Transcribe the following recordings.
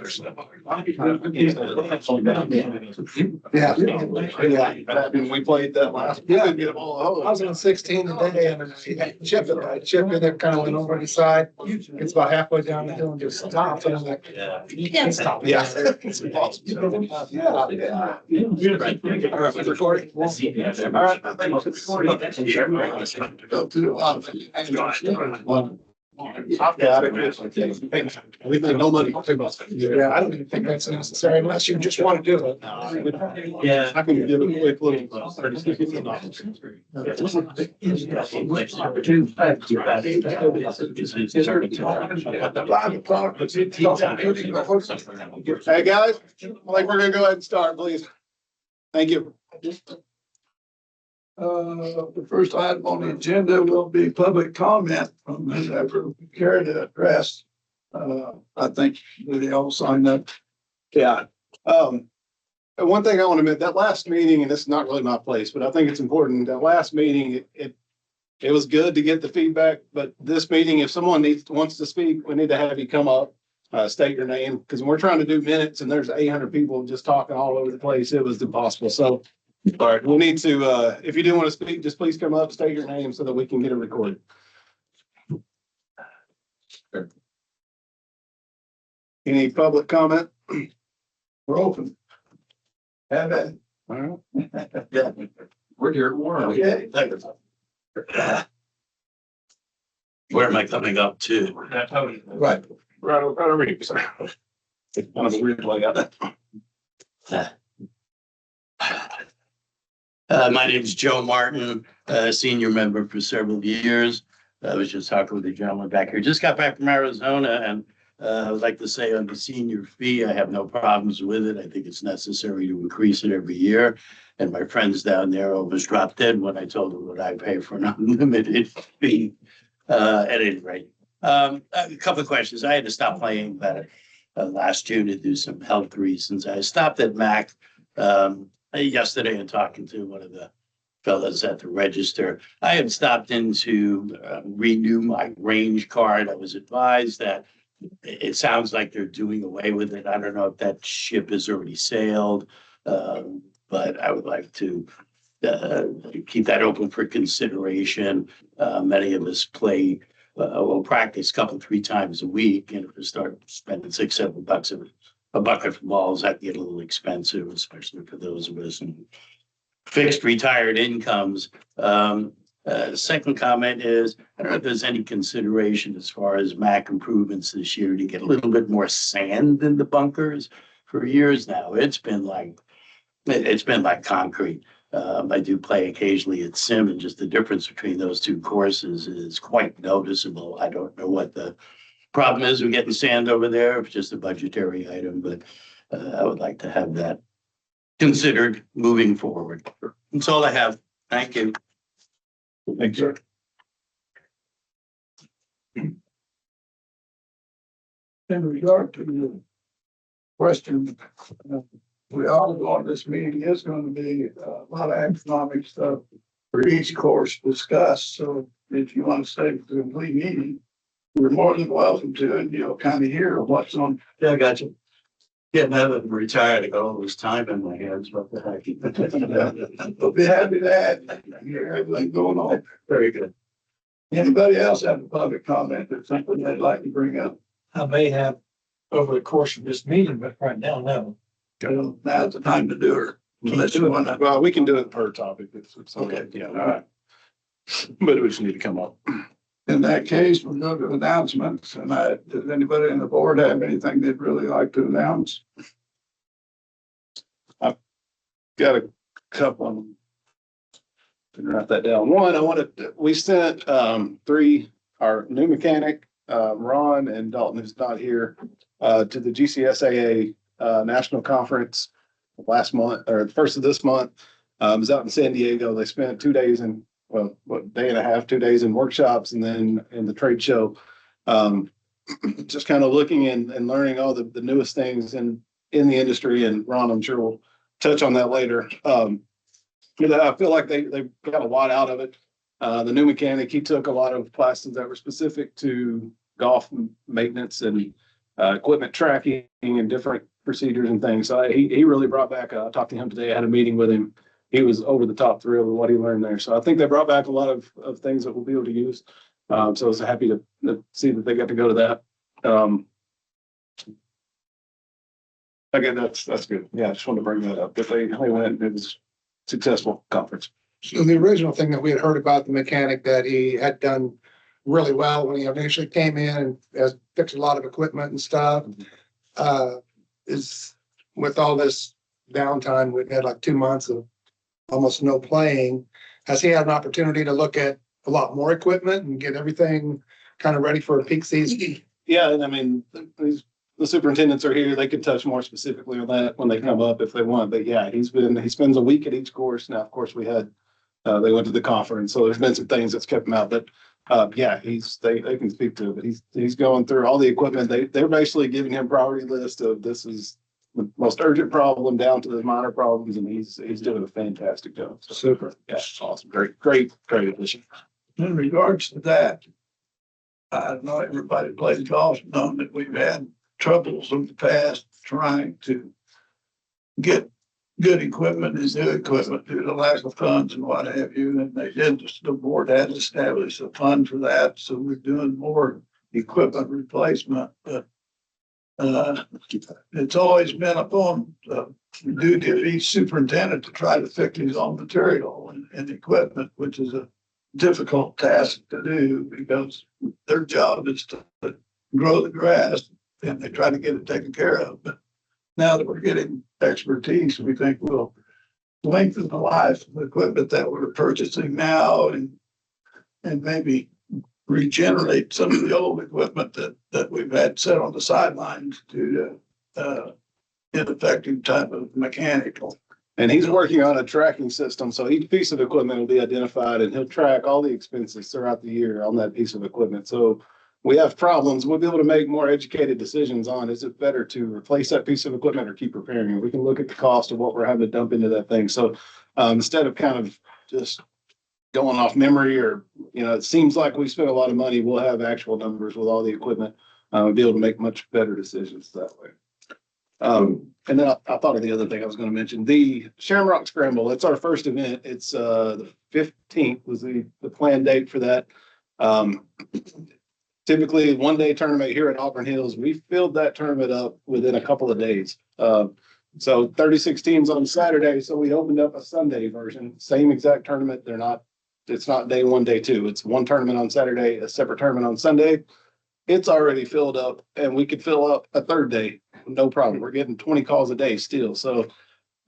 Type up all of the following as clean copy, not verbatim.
We played that last. Yeah. Get them all. I was on 16 today and Chip in there kind of went over the side. It's about halfway down the hill and just stopped. And I'm like, you can't stop. Yeah. It's impossible. Yeah. All right, we're recording. All right. Go through. I've got it. We make no money. Yeah, I don't even think that's necessary unless you just want to do it. Yeah. I can give it a quick little 30 seconds. Hey, guys, I think we're gonna go ahead and start, please. Thank you. The first item on the agenda will be public comment from whoever care to address. I think they all signed up. Yeah. One thing I want to admit, that last meeting, and this is not really my place, but I think it's important. That last meeting, it was good to get the feedback, but this meeting, if someone wants to speak, we need to have you come up, state your name, because we're trying to do minutes and there's 800 people just talking all over the place. It was impossible. So, all right, we need to, if you do want to speak, just please come up, state your name so that we can get it recorded. Any public comment? We're open. Have it. All right. Yeah. We're here. Okay. Where am I coming up to? Right. Right over here, sir. It's kind of a weird layout. My name is Joe Martin, senior member for several years. I was just talking with the gentleman back here. Just got back from Arizona, and I would like to say on the senior fee, I have no problems with it. I think it's necessary to increase it every year. And my friends down there almost dropped dead when I told them what I pay for an unlimited fee. At any rate, a couple of questions. I had to stop playing about last June to do some health reasons. I stopped at Mac yesterday and talking to one of the fellows at the register. I had stopped in to renew my range card. I was advised that it sounds like they're doing away with it. I don't know if that ship has already sailed, but I would like to keep that open for consideration. Many of us play, will practice a couple, 3 times a week. And if we start spending $6, $7 a bucket for balls, that get a little expensive, especially for those of us in fixed retired incomes. Second comment is, I don't know if there's any consideration as far as MAC improvements this year to get a little bit more sand in the bunkers. For years now, it's been like concrete. I do play occasionally at Sim, and just the difference between those two courses is quite noticeable. I don't know what the problem is with getting sand over there, if it's just a budgetary item, but I would like to have that considered moving forward. That's all I have. Thank you. Thank you. In regard to the question, we all go on this meeting is going to be a lot of economic stuff for each course discussed. So if you want to stay for the complete meeting, you're more than welcome to, and you'll kind of hear what's on. Yeah, I got you. Getting having retired, I got all this time in my hands. What the heck? We'll be happy to have you hear everything going on. Very good. Anybody else have a public comment or something they'd like to bring up? I may have over the course of this meeting, but right now, no. So now's the time to do it. Unless you want to. Well, we can do it per topic. It's Okay. Yeah. All right. But we just need to come up. In that case, we'll go to announcements. And does anybody on the board have anything they'd really like to announce? I've got a couple of them. Can write that down. One, we sent 3, our new mechanic, Ron and Dalton, who's not here, to the GCSAA national conference last month, or the first of this month. It was out in San Diego. They spent 2 days in, well, day and a half, 2 days in workshops, and then in the trade show, just kind of looking and learning all the newest things in the industry. And Ron, I'm sure will touch on that later. I feel like they got a lot out of it. The new mechanic, he took a lot of classes that were specific to golf maintenance and equipment tracking and different procedures and things. So he really brought back, I talked to him today, I had a meeting with him. He was over the top thrilled with what he learned there. So I think they brought back a lot of things that we'll be able to use. So I was happy to see that they got to go to that. Again, that's good. Yeah, I just wanted to bring that up. But they went, it was a successful conference. So the original thing that we had heard about the mechanic that he had done really well when he initially came in and has fixed a lot of equipment and stuff, is with all this downtime, we've had like 2 months of almost no playing. Has he had an opportunity to look at a lot more equipment and get everything kind of ready for a peak season? Yeah, and I mean, the superintendents are here. They could touch more specifically on that when they come up if they want. But yeah, he spends a week at each course. Now, of course, they went to the conference, so there's been some things that's kept him out. But yeah, they can speak to it. But he's going through all the equipment. They're basically giving him priority list of this is the most urgent problem down to the minor problems, and he's doing a fantastic job. So, Super. yeah, it's awesome. Great addition. In regards to that, I know everybody plays golf, known that we've had troubles in the past trying to get good equipment and new equipment due to lack of funds and what have you. And the board had established a fund for that. So we're doing more equipment replacement. But it's always been upon the duty of each superintendent to try to fix his own material and equipment, which is a difficult task to do because their job is to grow the grass and they try to get it taken care of. But now that we're getting expertise, we think we'll lengthen the life of the equipment that we're purchasing now and maybe regenerate some of the old equipment that we've had set on the sidelines due to ineffective type of mechanical. And he's working on a tracking system. So each piece of equipment will be identified and he'll track all the expenses throughout the year on that piece of equipment. So we have problems, we'll be able to make more educated decisions on, is it better to replace that piece of equipment or keep repairing it? We can look at the cost of what we're having to dump into that thing. So instead of kind of just going off memory or, it seems like we spent a lot of money, we'll have actual numbers with all the equipment, be able to make much better decisions that way. And then I thought of the other thing I was going to mention, the Shamrock Scramble. It's our first event. It's the 15th was the planned date for that. Typically 1-day tournament here at Auburn Hills. We filled that tournament up within a couple of days. So 36 teams on Saturday. So we opened up a Sunday version, same exact tournament. It's not day 1, day 2. It's one tournament on Saturday, a separate tournament on Sunday. It's already filled up and we could fill up a third day. No problem. We're getting 20 calls a day still. So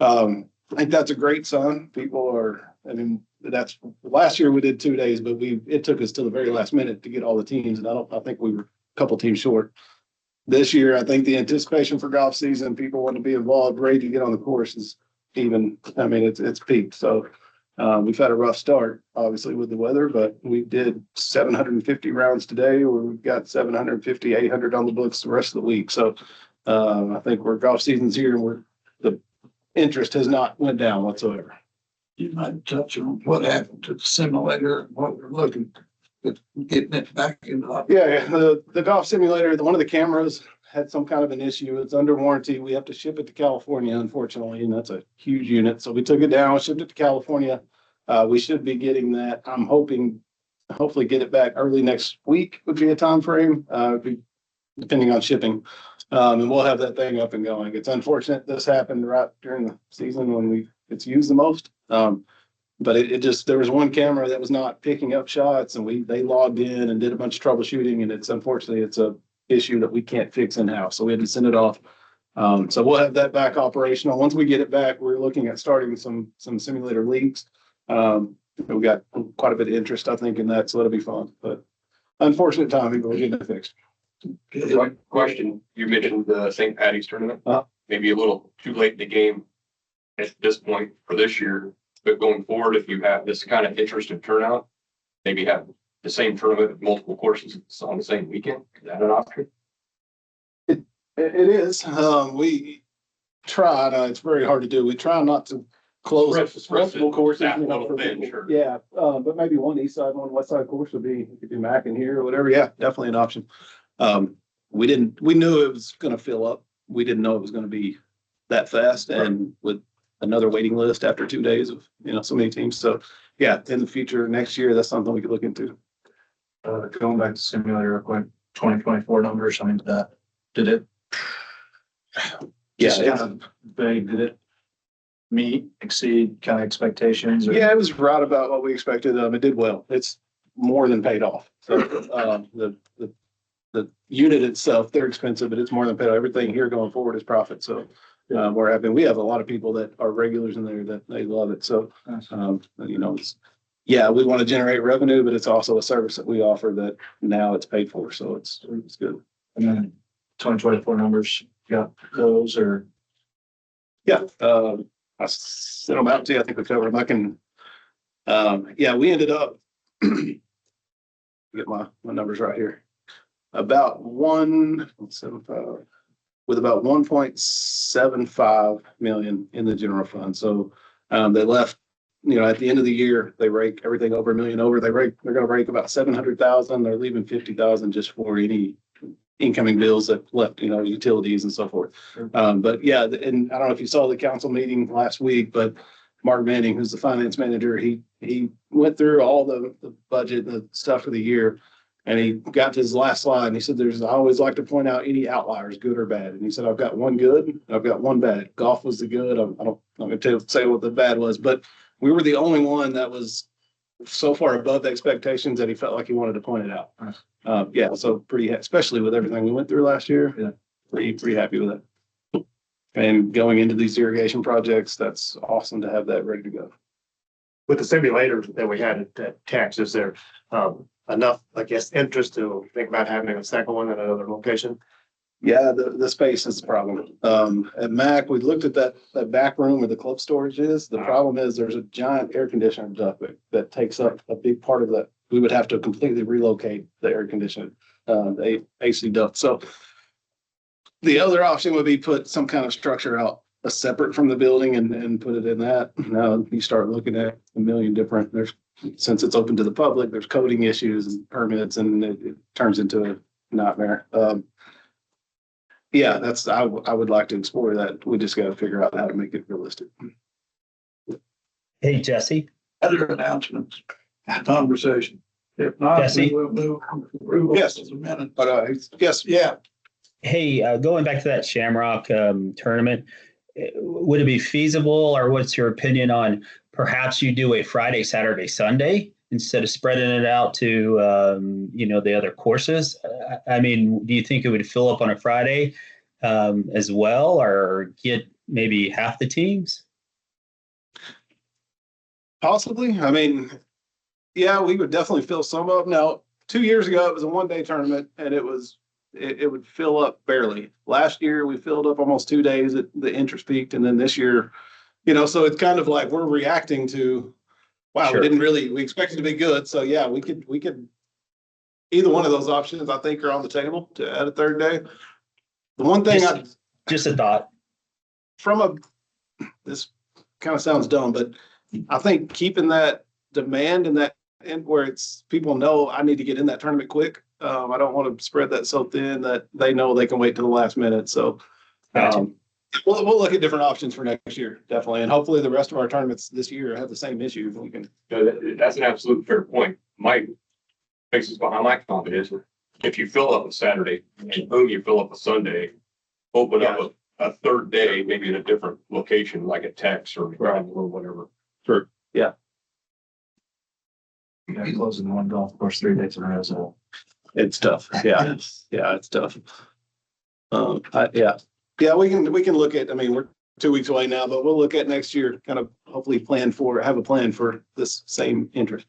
I think that's a great sign. That's last year we did 2 days, but it took us to the very last minute to get all the teams. And I think we were a couple teams short. This year, I think the anticipation for golf season, people want to be involved, ready to get on the course is it's peaked. So we've had a rough start, obviously, with the weather, but we did 750 rounds today, or we've got 750, 800 on the books the rest of the week. So I think golf season's here and the interest has not went down whatsoever. You might touch on what happened to the simulator and what we're looking at getting it back in. Yeah, the golf simulator, one of the cameras had some kind of an issue. It's under warranty. We have to ship it to California, unfortunately, and that's a huge unit. So we took it down, shipped it to California. We should be getting that. I'm hopefully get it back early next week would be a time frame, depending on shipping. And we'll have that thing up and going. It's unfortunate this happened right during the season when it's used the most. But there was one camera that was not picking up shots and they logged in and did a bunch of troubleshooting, and unfortunately it's a issue that we can't fix in-house. So we had to send it off. So we'll have that back operational. Once we get it back, we're looking at starting some simulator leagues. We've got quite a bit of interest, I think, in that, so that'll be fun. But unfortunate timing, but we're getting it fixed. Question, you mentioned the St. Patty's tournament, Uh-huh. maybe a little too late in the game at this point for this year, but going forward, if you have this kind of interest in turnout, maybe have the same tournament with multiple courses on the same weekend. Is that an option? It is. We try. It's very hard to do. We try not to close multiple courses. That For little thing, people. sure. Yeah, but maybe one east side, one west side course would be. You could do Mac in here or whatever. Yeah, definitely an option. we knew it was gonna fill up. We didn't know it was gonna be that fast and with another waiting list after 2 days of, so many teams. So yeah, in the future, next year, that's something we could look into. Going back to simulator real quick, 2024 numbers, I mean, did it? Yeah, Just kind of vague, did it meet, exceed kind of expectations? Or? Yeah, it was right about what we expected. It did well. It's more than paid off. So the unit itself, they're expensive, but it's more than paid off. Everything here going forward is profit. So we're happy. We have a lot of people that are regulars in there that they love it. So we want to generate revenue, but it's also a service that we offer that now it's paid for. So it's good. And then 2024 numbers, you got those or? Yeah, I sent them out to you. I think we covered them. I can, we ended up, get my numbers right here. About 1.75, with about 1.75 million in the general fund. So they left, at the end of the year, they rake everything over $1 million over. They're going to rake about 700,000. They're leaving 50,000 just for any incoming bills that left, utilities and so forth. But yeah, and I don't know if you saw the council meeting last week, but Mark Manning, who's the finance manager, he went through all the budget and the stuff for the year. And he got to his last slide and he said, I always like to point out any outliers, good or bad. And he said, I've got one good, and I've got one bad. Golf was the good. I'm not going to say what the bad was, but we were the only one that was so far above expectations that he felt like he wanted to point it out. So pretty, especially with everything we went through last year, pretty happy with it. And going into these irrigation projects, that's awesome to have that ready to go. With the simulator that we had at Tex, is there enough, I guess, interest to think about having a second one at another location? Yeah, the space is the problem. At Mac, we looked at that back room where the club storage is. The problem is there's a giant air conditioner duct that takes up a big part of that. We would have to completely relocate the air conditioner, the AC duct. So the other option would be put some kind of structure out separate from the building and put it in that. Now you start looking at a million different, since it's open to the public, there's coding issues and permits, and it turns into a nightmare. I would like to explore that. We just got to figure out how to make it realistic. Hey, Jesse. Other announcements, conversation. If not, Jesse? we will move approval Yes. of the minutes. But yes, Yeah, Hey, going back to that Shamrock tournament, would it be feasible, or what's your opinion on perhaps you do a Friday, Saturday, Sunday instead of spreading it out to the other courses? I mean, do you think it would fill up on a Friday as well, or get maybe half the teams? possibly. I mean, yeah, we would definitely fill some up. Now, 2 years ago, it was a one-day tournament, and it would fill up barely. Last year, we filled up almost 2 days. The interest peaked, and then this year, so it's kind of like we're reacting to, wow, Sure. we expected to be good. So yeah, we could either one of those options I think are on the table to add a third day. The one thing Just a thought. this kind of sounds dumb, but I think keeping that demand and where it's people know I need to get in that tournament quick. I don't want to spread that so thin that they know they can wait till the last minute. So Gotcha. we'll look at different options for next year, definitely. And hopefully the rest of our tournaments this year have the same issue. We can. That's an absolute fair point. My basis behind my comment is if you fill up a Saturday and boom, you fill up a Sunday, open up a third day, maybe in a different location, like a Tex or whatever. Sure. Yeah. Yeah, closing one golf course 3 days in a row. So It's tough. Yeah. Yeah, it's tough. We can look at, I mean, we're 2 weeks away now, but we'll look at next year, kind of hopefully have a plan for this same interest.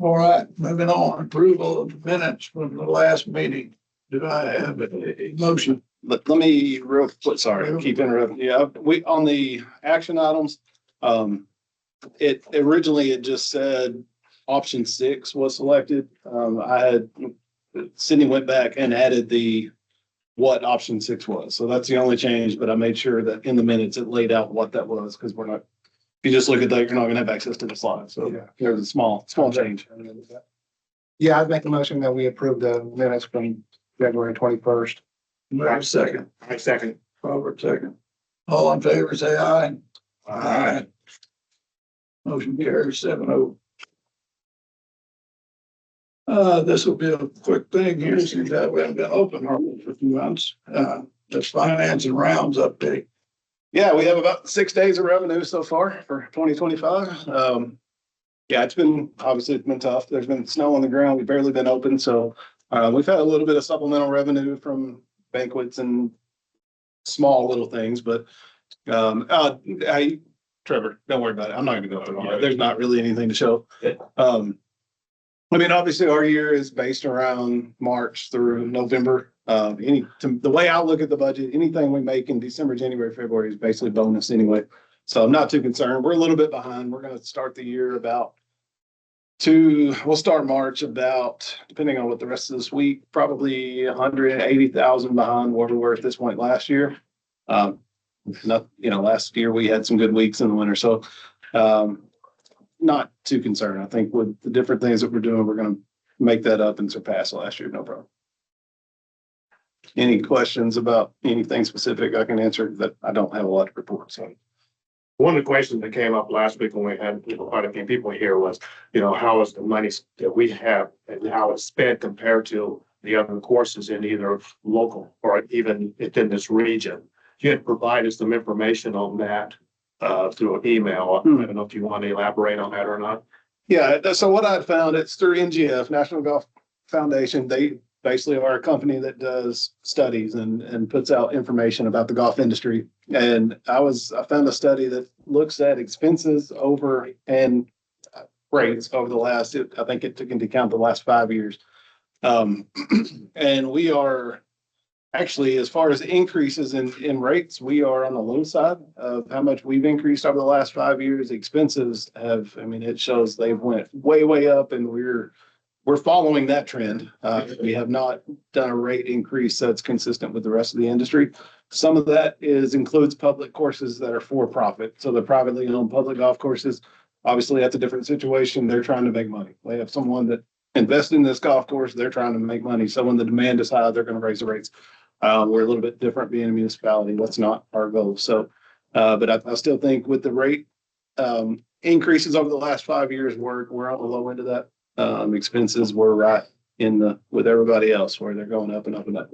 all right, moving on. Approval of the minutes from the last meeting. Do I have a motion? Let me real quick, sorry, keep interrupting. Yeah, on the action items, it originally just said option 6 was selected. Sydney went back and added what option 6 was. So that's the only change, but I made sure that in the minutes it laid out what that was, because if you just look at that, you're not gonna have access to the slide. So there's a small change. Yeah, I'd make a motion that we approve the minutes from February 21st. Move second, I second. Robert second. All in favor, say aye. Aye. Motion carries 7-0. This will be a quick thing here, since that we haven't been open for a few months. The finance and rounds update. Yeah, we have about 6 days of revenue so far for 2025. Yeah, it's been tough. There's been snow on the ground. We've barely been open, so we've had a little bit of supplemental revenue from banquets and small little things. But Trevor, don't worry about it. I'm not going to go through all that. There's not really anything to show. I mean, obviously, our year is based around March through November. The way I look at the budget, anything we make in December, January, February is basically bonus anyway. So I'm not too concerned. We're a little bit behind. We're going to start the year we'll start March about, depending on what the rest of this week, probably 180,000 behind where we were at this point last year. Last year we had some good weeks in the winter. So, not too concerned. I think with the different things that we're doing, we're going to make that up and surpass last year. No problem. Any questions about anything specific I can answer that I don't have a lot of reports on? One of the questions that came up last week when we had quite a few people here was, how is the money that we have and how it's spent compared to the other courses in either local or even within this region? You had provided some information on that through an email. I don't know if you want to elaborate on that or not. Yeah, so what I found, it's through NGF, National Golf Foundation. They basically are a company that does studies and puts out information about the golf industry. And I found a study that looks at expenses over and rates over the last, I think it took into account the last 5 years. And we are actually, as far as increases in rates, we are on the low side of how much we've increased over the last 5 years. Expenses it shows they've went way, way up, and we're following that trend. We have not done a rate increase that's consistent with the rest of the industry. Some of that includes public courses that are for profit. So the privately owned public golf courses, obviously that's a different situation. They're trying to make money. They have someone that invests in this golf course. They're trying to make money. So when the demand is high, they're going to raise the rates. We're a little bit different being a municipality. That's not our goal. So, but I still think with the rate increases over the last 5 years, we're on the low end of that. Expenses were right with everybody else where they're going up and up and up.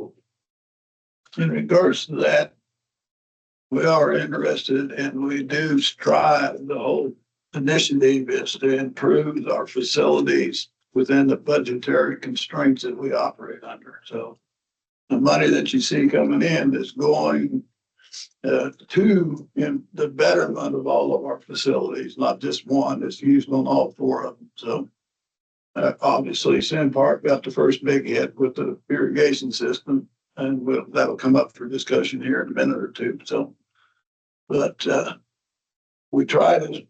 In regards to that, we are interested and we do strive. The whole initiative is to improve our facilities within the budgetary constraints that we operate under. So the money that you see coming in is going to in the betterment of all of our facilities, not just one. It's used on all 4 of them. So obviously, Sand Park got the first big hit with the irrigation system, and that'll come up for discussion here in a minute or two. So, but we try to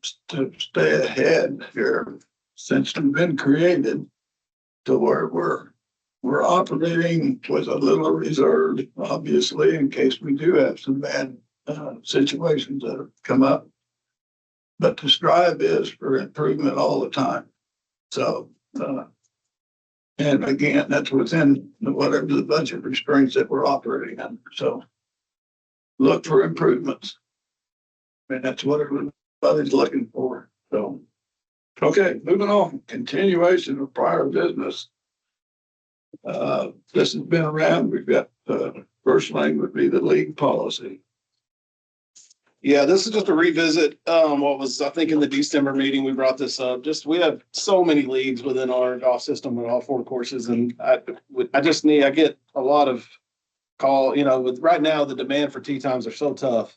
stay ahead here since we've been created to where we're operating with a little reserve, obviously, in case we do have some bad situations that have come up. But the strive is for improvement all the time. So. And again, that's within whatever the budget restraints that we're operating under. So look for improvements. And that's what everybody's looking for. So, okay, moving on. Continuation of prior business. This has been around. We've got first thing would be the league policy. Yeah, this is just a revisit. What was, I think in the December meeting, we brought this up. We have so many leagues within our golf system with all 4 courses. And I get a lot of call, with right now, the demand for tee times are so tough.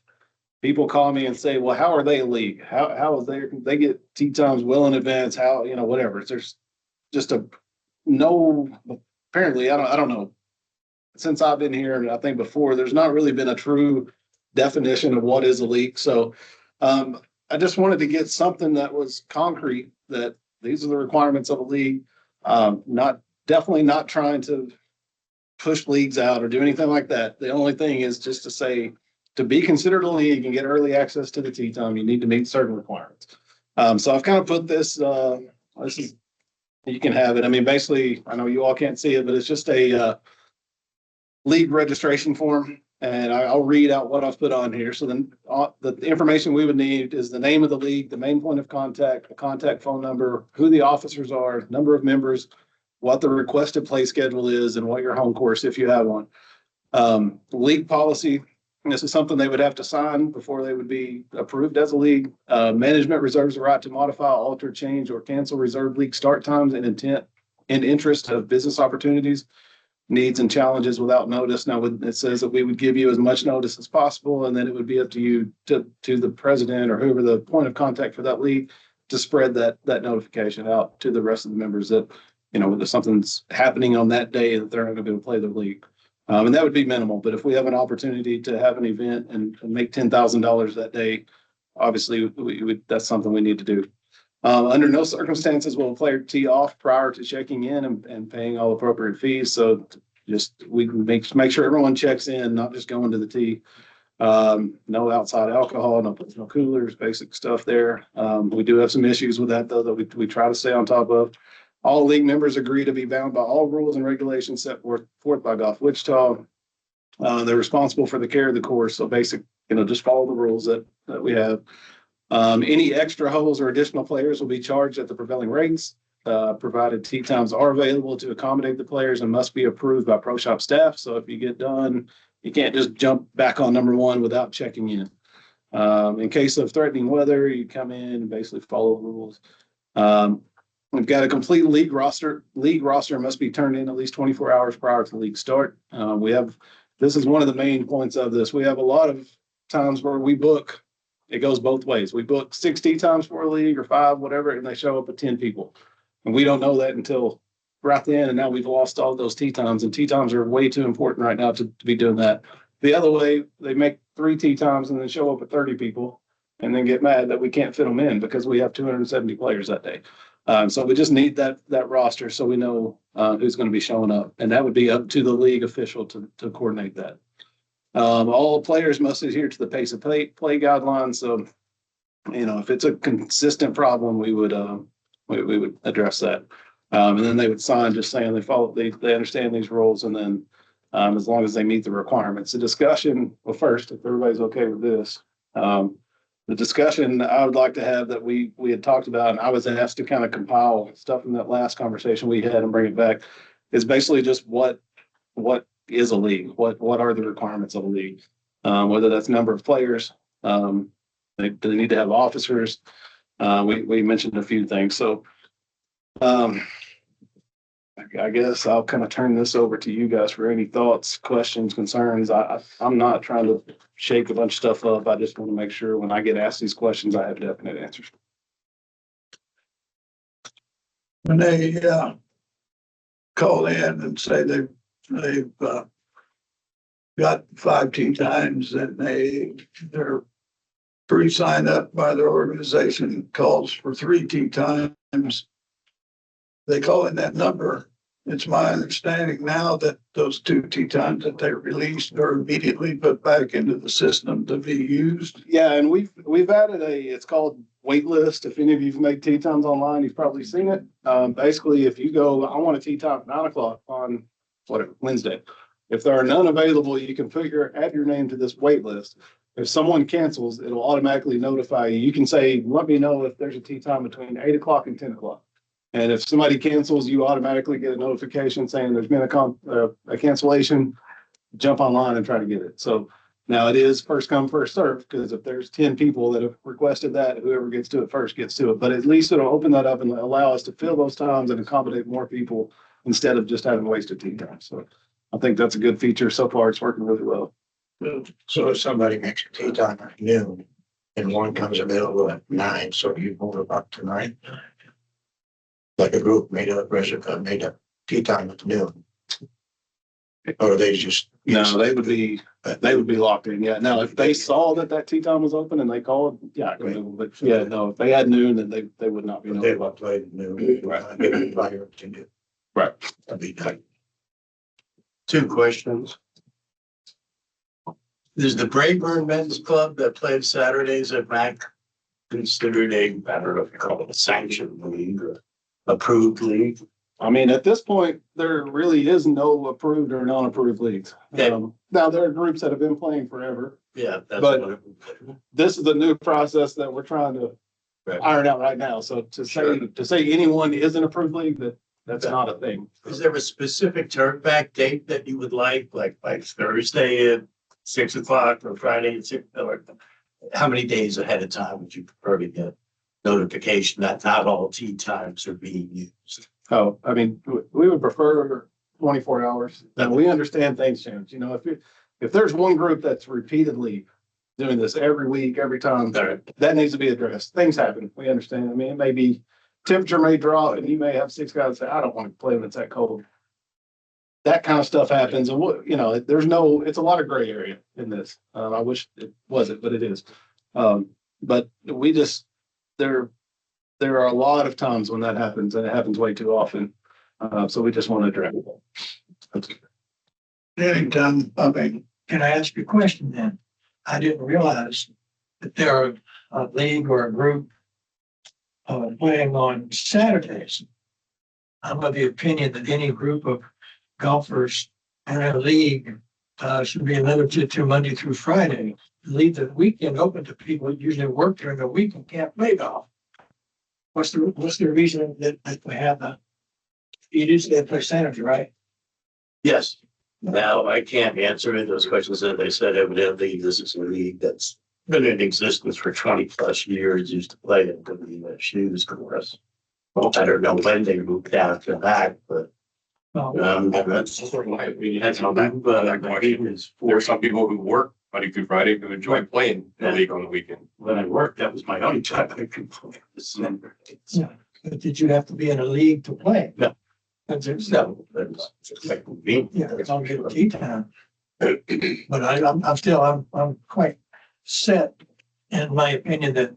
People call me and say, well, how are they a league? How is they get tee times well in advance? How, whatever. There's just apparently, I don't know. Since I've been here, and I think before, there's not really been a true definition of what is a league. So I just wanted to get something that was concrete, that these are the requirements of a league. Definitely not trying to push leagues out or do anything like that. The only thing is just to say, to be considered a league and get early access to the tee time, you need to meet certain requirements. So I've kind of put this is you can have it. I mean, basically, I know you all can't see it, but it's just a league registration form. And I'll read out what I've put on here. So then the information we would need is the name of the league, the main point of contact, the contact phone number, who the officers are, number of members, what the requested play schedule is, and what your home course, if you have one. League policy, this is something they would have to sign before they would be approved as a league. Management reserves the right to modify, alter, change, or cancel reserved league start times and intent and interest of business opportunities, needs, and challenges without notice. Now, it says that we would give you as much notice as possible, and then it would be up to you to the president or whoever the point of contact for that league to spread that notification out to the rest of the members that, you know, if something's happening on that day that they're not going to be able to play their league. And that would be minimal. But if we have an opportunity to have an event and make $10,000 that day, obviously that's something we need to do. Under no circumstances will a player tee off prior to checking in and paying all appropriate fees. So just we can make sure everyone checks in, not just going to the tee. No outside alcohol, no coolers, basic stuff there. We do have some issues with that though that we try to stay on top of. All league members agree to be bound by all rules and regulations set forth by Golf Wichita. They're responsible for the care of the course. So basic, just follow the rules that we have. Any extra holes or additional players will be charged at the prevailing rates, provided tee times are available to accommodate the players and must be approved by pro shop staff. So if you get done, you can't just jump back on number one without checking in. In case of threatening weather, you come in and basically follow the rules. We've got a complete league roster. League roster must be turned in at least 24 hours prior to league start. This is one of the main points of this. We have a lot of times where we book, it goes both ways. We book 6 tee times for a league or 5, whatever, and they show up with 10 people. And we don't know that until right then. And now we've lost all those tee times, and tee times are way too important right now to be doing that. The other way, they make 3 tee times and then show up with 30 people and then get mad that we can't fit them in because we have 270 players that day. So we just need that roster so we know who's going to be showing up, and that would be up to the league official to coordinate that. All players must adhere to the pace of play guidelines. So, if it's a consistent problem, we would address that, and then they would sign just saying they understand these rules, and then as long as they meet the requirements. The discussion, well, first, if everybody's okay with this. The discussion I would like to have that we had talked about, and I was asked to kind of compile stuff from that last conversation we had and bring it back, is basically just what is a league? What are the requirements of a league? Whether that's number of players, do they need to have officers? We mentioned a few things. So I guess I'll kind of turn this over to you guys for any thoughts, questions, concerns. I'm not trying to shake a bunch of stuff up. I just want to make sure when I get asked these questions, I have definite answers. When they call in and say they've got 5 tee times and they're pre-signed up by their organization, calls for 3 tee times, they call in that number. It's my understanding now that those 2 tee times that they released are immediately put back into the system to be used. Yeah, and we've added it's called wait list. If any of you've made tee times online, you've probably seen it. Basically, if you go, I want a tee time at 9:00 on Wednesday. If there are none available, you can add your name to this wait list. If someone cancels, it'll automatically notify you. You can say, let me know if there's a tee time between 8:00 and 10:00. And if somebody cancels, you automatically get a notification saying there's been a cancellation. Jump online and try to get it. So now it is first come, first serve, because if there's 10 people that have requested that, whoever gets to it first gets to it. But at least it'll open that up and allow us to fill those times and accommodate more people instead of just having wasted tee time. So I think that's a good feature. So far, it's working really well. So if somebody makes a tee time at noon and one comes available at 9, so you move it up to 9? Like a group made a tee time at noon. Or they just. No, they would be locked in. Yeah. Now, if they saw that tee time was open and they called, yeah, I can move. But yeah, no, if they had noon, then they would not be. They would play at noon. Right. Right. That'd be tight. 2 questions. Is the Brayburn Men's Club that plays Saturdays at MAC considered I don't know if you call it a sanctioned league or approved league? I mean, at this point, there really is no approved or non-approved leagues. Okay. Now, there are groups that have been playing forever. Yeah, that's But- what This is a new process that we're trying to Right. iron out right now. So to say anyone is an approved league, that's not a thing. Is there a specific turn back date that you would like Thursday at 6 o'clock or Friday at 6? Or how many days ahead of time would you prefer to get notification that not all tee times are being used? Oh, I mean, we would prefer 24 hours. And we understand things change. You know, if there's one group that's repeatedly doing this every week, every time, All right. that needs to be addressed. Things happen. We understand. I mean, it may be temperature may drop and you may have 6 guys say, I don't want to play when it's that cold. That kind of stuff happens. And it's a lot of gray area in this. I wish it wasn't, but it is. But there are a lot of times when that happens and it happens way too often. So we just want to address it. Anytime, I mean, can I ask you a question then? I didn't realize that there are a league or a group playing on Saturdays. I'm of the opinion that any group of golfers in a league should be limited to Monday through Friday. Leave the weekend open to people who usually work during the week and can't play golf. What's the reason that we have you usually play Saturday, right? Yes. Now, I can't answer those questions. As I said, evidently, this is a league that's been in existence for 20+ years, used to play at the shoes course. Well, I don't know when they moved out to that, but that's Sort of my opinion. that's on that. But that question is There are some people who work Monday through Friday who enjoy playing the league on the weekend. when I worked, that was my only time I could play. Yeah. But did you have to be in a league to play? No. That's it. No, that's like me. Yeah, it's on good tea time. But I'm quite set in my opinion that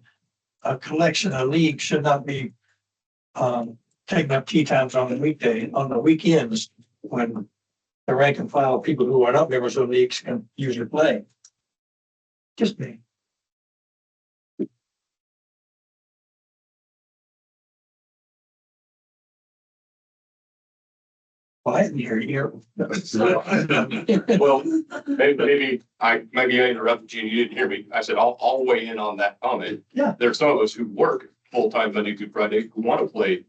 a collection, a league should not be taking up tea times on the weekends when the rank and file people who are not members of leagues can usually play. Just me. Quiet in here. Well, maybe I interrupted you and you didn't hear me. I said, I'll weigh in on that comment. Yeah. There's some of us who work full-time Monday through Friday who want to play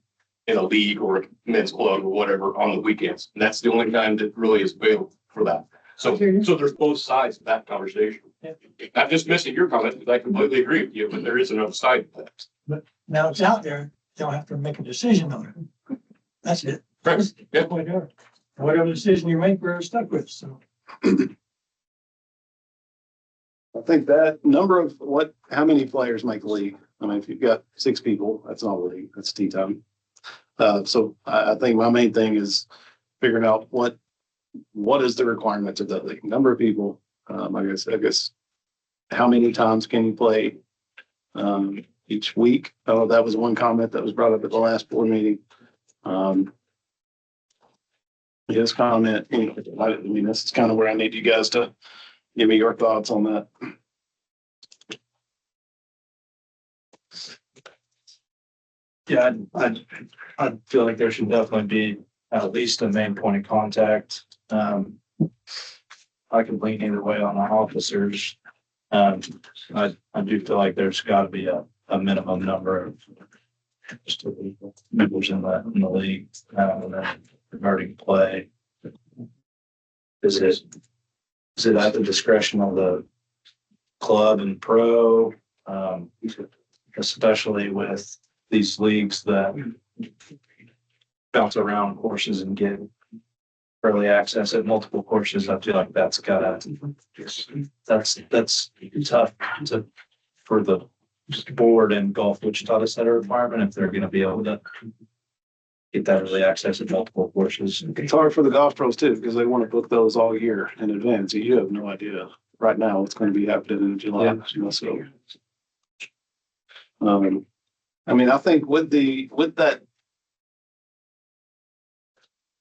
in a league or a men's club or whatever on the weekends. And that's the only time that really is available for that. So there's both sides of that conversation. Yeah. I'm just missing your comment because I completely agree with you, but there is another side to that. Now it's out there, they'll have to make a decision on it. That's it. Right. Yeah. Whatever decision you make, we're stuck with, so. I think that number of how many players make the league? I mean, if you've got 6 people, that's not a league, that's tea time. So I think my main thing is figuring out what is the requirements of that league, number of people. I guess how many times can you play each week? Oh, that was one comment that was brought up at the last board meeting. His comment, I mean, this is kind of where I need you guys to give me your thoughts on that. Yeah, I feel like there should definitely be at least a main point of contact. I can lean either way on our officers. I do feel like there's got to be a minimum number of just members in the league, and then regarding play. Is it at the discretion of the club and pro? Especially with these leagues that bounce around courses and get early access at multiple courses. I feel like that's tough for the board and Golf Wichita to set a requirement if they're going to be able to get that early access at multiple courses. It's hard for the golf pros too, because they want to book those all year in advance. You have no idea right now what's going to be happening in July. Yeah. So, I mean, I think with that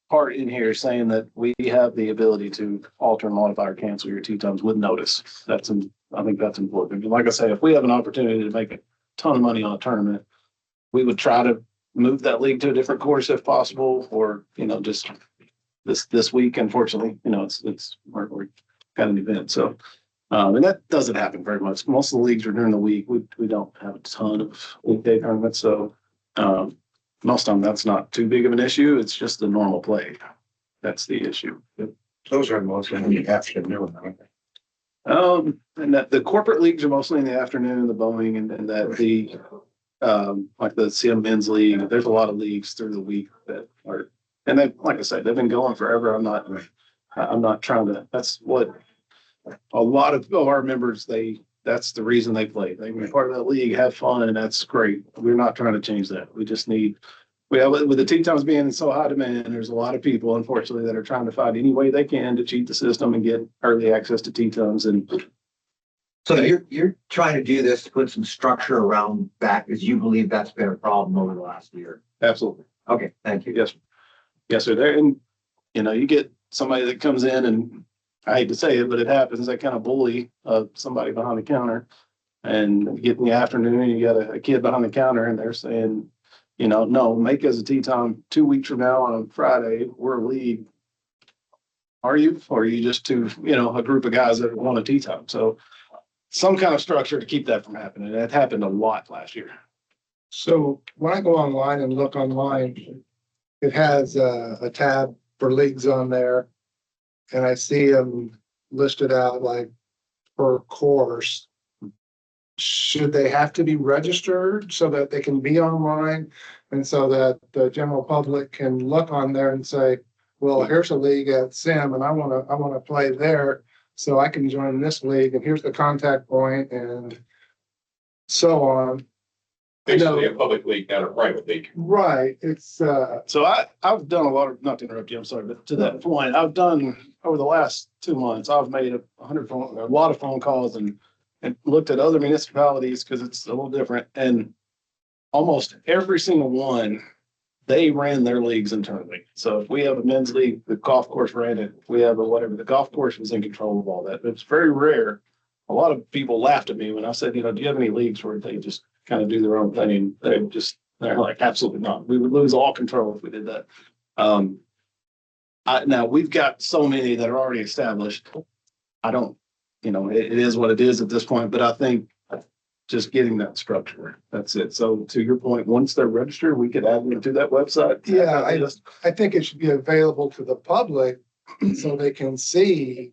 part in here saying that we have the ability to alter and modify or cancel your tee times with notice, I think that's important. And like I say, if we have an opportunity to make a ton of money on a tournament, we would try to move that league to a different course if possible, or, just this week, unfortunately, we're got an event, so. And that doesn't happen very much. Most of the leagues are during the week. We don't have a ton of weekday tournaments, so, most of them, that's not too big of an issue. It's just the normal play. That's the issue. Those are mostly in the afternoon, aren't they? And that the corporate leagues are mostly in the afternoon, the Boeing and that like the CM Men's League, there's a lot of leagues through the week that are, and they, like I said, they've been going forever. I'm not trying to, that's what a lot of our members, that's the reason they play. They can be part of that league, have fun, and that's great. We're not trying to change that. We just need, with the tee times being in so high demand, there's a lot of people, unfortunately, that are trying to find any way they can to cheat the system and get early access to tee times. And So you're trying to do this to put some structure around back because you believe that's been a problem over the last year. absolutely. Okay, thank you. Yes, sir. There, and you get somebody that comes in, and I hate to say it, but it happens. They kind of bully somebody behind the counter, and you get in the afternoon, you got a kid behind the counter, and they're saying, no, make us a tee time 2 weeks from now on a Friday. We're a league. Are you? Or are you just a group of guys that want a tee time? So some kind of structure to keep that from happening. That happened a lot last year. So when I go online and look online, it has a tab for leagues on there. And I see them listed out like per course. Should they have to be registered so that they can be online and so that the general public can look on there and say, well, here's a league at Sim and I want to play there, so I can join this league, and here's the contact point and so on. Basically a public league, not a private league. Right. It's So I've done a lot of, not to interrupt you, I'm sorry, but to that point, I've done over the last 2 months, I've made a lot of phone calls and looked at other municipalities because it's a little different. And almost every single one, they ran their leagues internally. So if we have a men's league, the golf course ran it. If we have a whatever, the golf course was in control of all that. It's very rare. A lot of people laughed at me when I said, do you have any leagues where they just kind of do their own thing? They're like, absolutely not. We would lose all control if we did that. Now we've got so many that are already established. I don't, it is what it is at this point, but I think just getting that structure, that's it. So to your point, once they're registered, we could add them to that website. yeah, I think it should be available to the public so they can see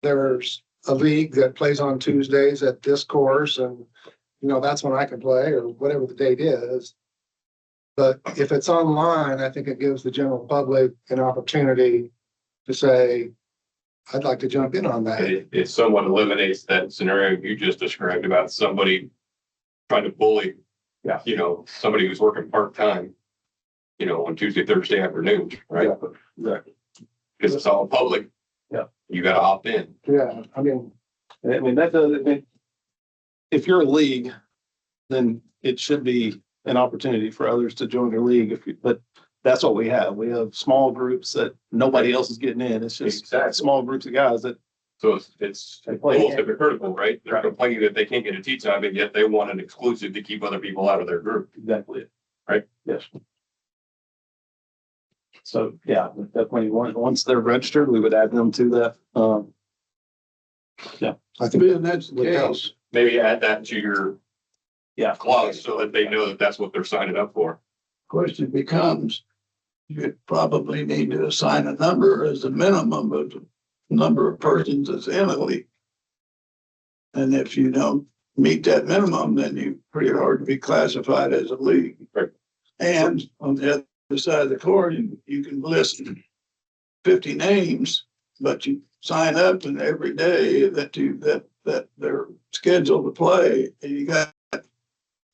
there's a league that plays on Tuesdays at this course, and that's when I can play, or whatever the date is. But if it's online, I think it gives the general public an opportunity to say, I'd like to jump in on that. It somewhat eliminates that scenario you just described about somebody trying to bully, somebody who's working part-time, on Tuesday, Thursday afternoons, right? Exactly. Because it's all public. Yeah. You gotta opt in. Yeah, I mean, if you're a league, then it should be an opportunity for others to join your league. But that's what we have. We have small groups that nobody else is getting in. It's just Exactly. small groups of guys that. So it's They play. almost hypocritical, right? They're Right. complaining that they can't get a tee time, and yet they want an exclusive to keep other people out of their group. Exactly it. Right. Yes. So, yeah, definitely, once they're registered, we would add them to that. I think Being that's the case, Maybe add that to your Yeah. clause so that they know that that's what they're signing up for. question becomes, you probably need to assign a number as a minimum of the number of persons that's in a league. And if you don't meet that minimum, then you're pretty hard to be classified as a league. Right. And on the other side of the coin, you can list 50 names, but you sign up and every day that they're scheduled to play, and you got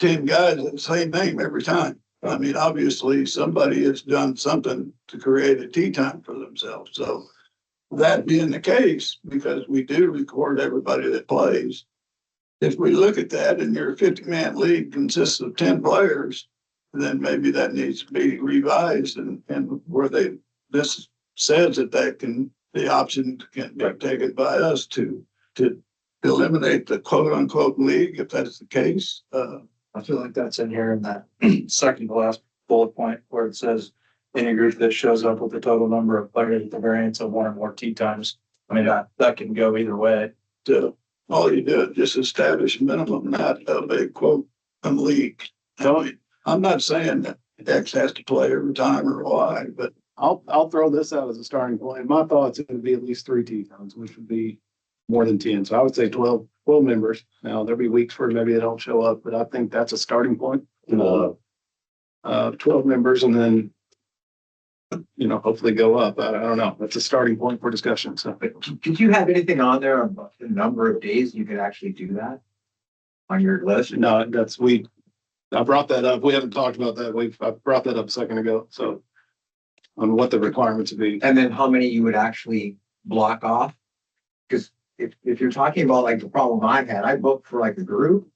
10 guys with the same name every time. I mean, obviously somebody has done something to create a tee time for themselves. So that being the case, because we do record everybody that plays, if we look at that and your 50-man league consists of 10 players, then maybe that needs to be revised and where this says that the option can be taken by us to eliminate the quote unquote league, if that's the case. I feel like that's in here in that second to last bullet point where it says any group that shows up with a total number of players at the variance of one or more tee times. I mean, that can go either way. All you do is just establish a minimum, not a big quote, league. I mean, I'm not saying that X has to play every time or Y, but I'll throw this out as a starting point. My thoughts, it would be at least 3 tee times, which would be more than 10. So I would say 12 members. Now, there'll be weeks where maybe they don't show up, but I think that's a starting point. 12 members and then, hopefully go up. I don't know. That's a starting point for discussion. So Did you have anything on there about the number of days you could actually do that on your list? no, I brought that up. We haven't talked about that. I brought that up a second ago. So on what the requirements would be. And then how many you would actually block off? Because if you're talking about like the problem I've had, I booked for like a group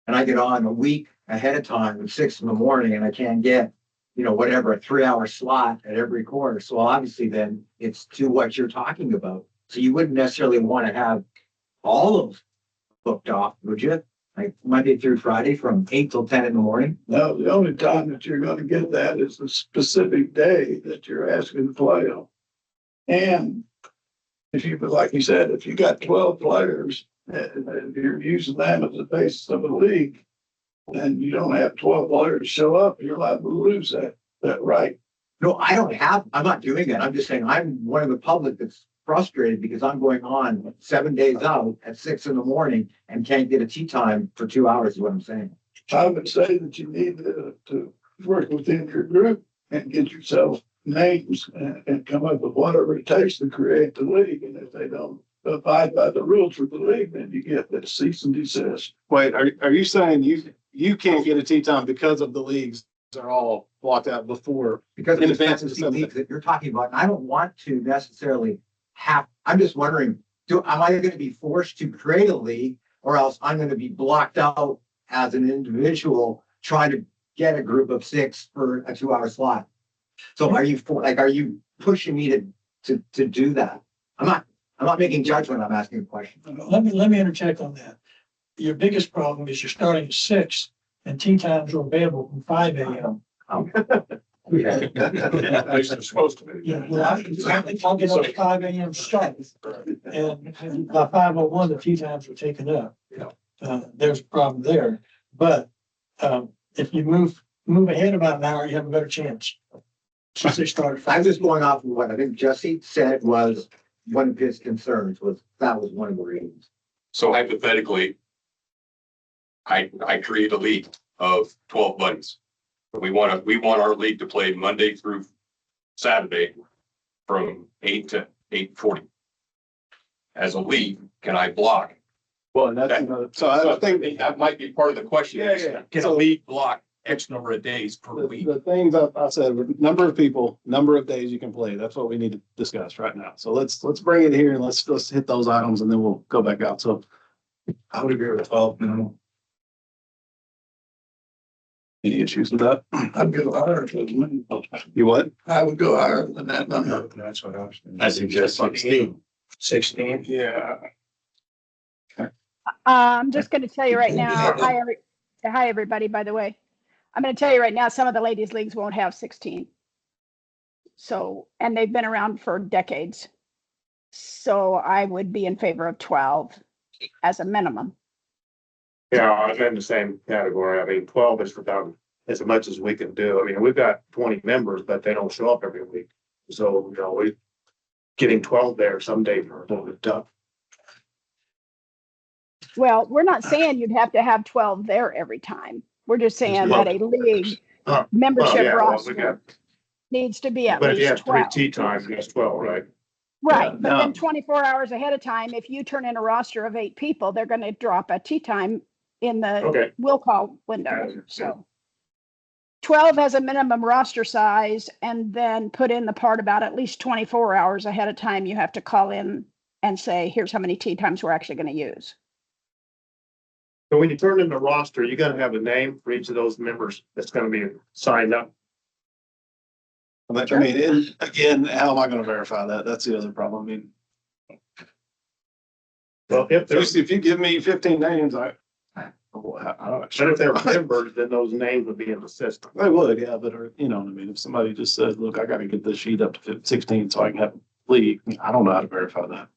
and I get on a week ahead of time at 6 a.m. and I can't get, whatever, a 3-hour slot at every course. So obviously then it's to what you're talking about. So you wouldn't necessarily want to have all of booked off, would you? Like Monday through Friday from 8 till 10 a.m. no, the only time that you're gonna get that is the specific day that you're asking to play on. And if you, like you said, if you got 12 players, and you're using them as the basis of a league, and you don't have 12 players show up, you're liable to lose that right. No, I'm not doing that. I'm just saying I'm one of the public that's frustrated because I'm going on 7 days out at 6 a.m. and can't get a tee time for 2 hours is what I'm saying. I would say that you need to work within your group and get yourself names and come up with whatever it takes to create the league. And if they don't abide by the rules of the league, then you get that cease and desist. Wait, are you saying you can't get a tee time because of the leagues are all blocked out before? Because In of the advance of fantasy Sunday. leagues that you're talking about, and I don't want to necessarily I'm just wondering, am I going to be forced to create a league or else I'm going to be blocked out as an individual trying to get a group of 6 for a 2-hour slot? So are you pushing me to do that? I'm not making judgment. I'm asking a question. Let me interject on that. Your biggest problem is you're starting at 6 and tee times are available from 5 a.m. At least it's supposed to be. Yeah, well, I'll get up at 5 a.m. start. And by 5:01, the tee times are taken up. There's a problem there. But if you move ahead about an hour, you have a better chance. Since they started. I'm just going off of what I think Jesse said was one of his concerns was one of the reasons. So hypothetically, I create a league of 12 buddies. We want our league to play Monday through Saturday from 8 to 8:40. As a league, can I block? Well, and that's another, so I think That might be part of the question. Yeah. Can a league block X number of days per week? the things I said, number of people, number of days you can play. That's what we need to discuss right now. So let's bring it here and let's hit those items and then we'll go back out. So I would agree with 12 minimum. any issues with that? I'd go higher than You what? I would go higher than that number. That's what I was thinking. I suggest 16. 16. Yeah. I'm just going to tell you right now. Hi, everybody, by the way. I'm going to tell you right now, some of the ladies' leagues won't have 16. So, and they've been around for decades. So I would be in favor of 12 as a minimum. Yeah, I'm in the same category. I mean, 12 is about as much as we can do. I mean, we've got 20 members, but they don't show up every week. So, getting 12 there some days are a little bit tough. Well, we're not saying you'd have to have 12 there every time. We're just saying that a league membership Yeah, well, we roster needs to be at But if you least have 3 12. tee times, that's 12, right? Right, Yeah, but no. then 24 hours ahead of time, if you turn in a roster of 8 people, they're going to drop a tee time in the Okay. will call window. Yeah. So 12 has a minimum roster size, and then put in the part about at least 24 hours ahead of time. You have to call in and say, here's how many tee times we're actually going to use. So when you turn in the roster, you gotta have a name for each of those members that's gonna be signed up. I mean, and again, how am I going to verify that? That's the other problem. I mean, Well, if there's, if you give me 15 names, I'm not But if they're sure. members, then those names would be in the system. They would, yeah, but, you know what I mean? If somebody just said, look, I gotta get this sheet up to 16 so I can have a league, I don't know how to verify that.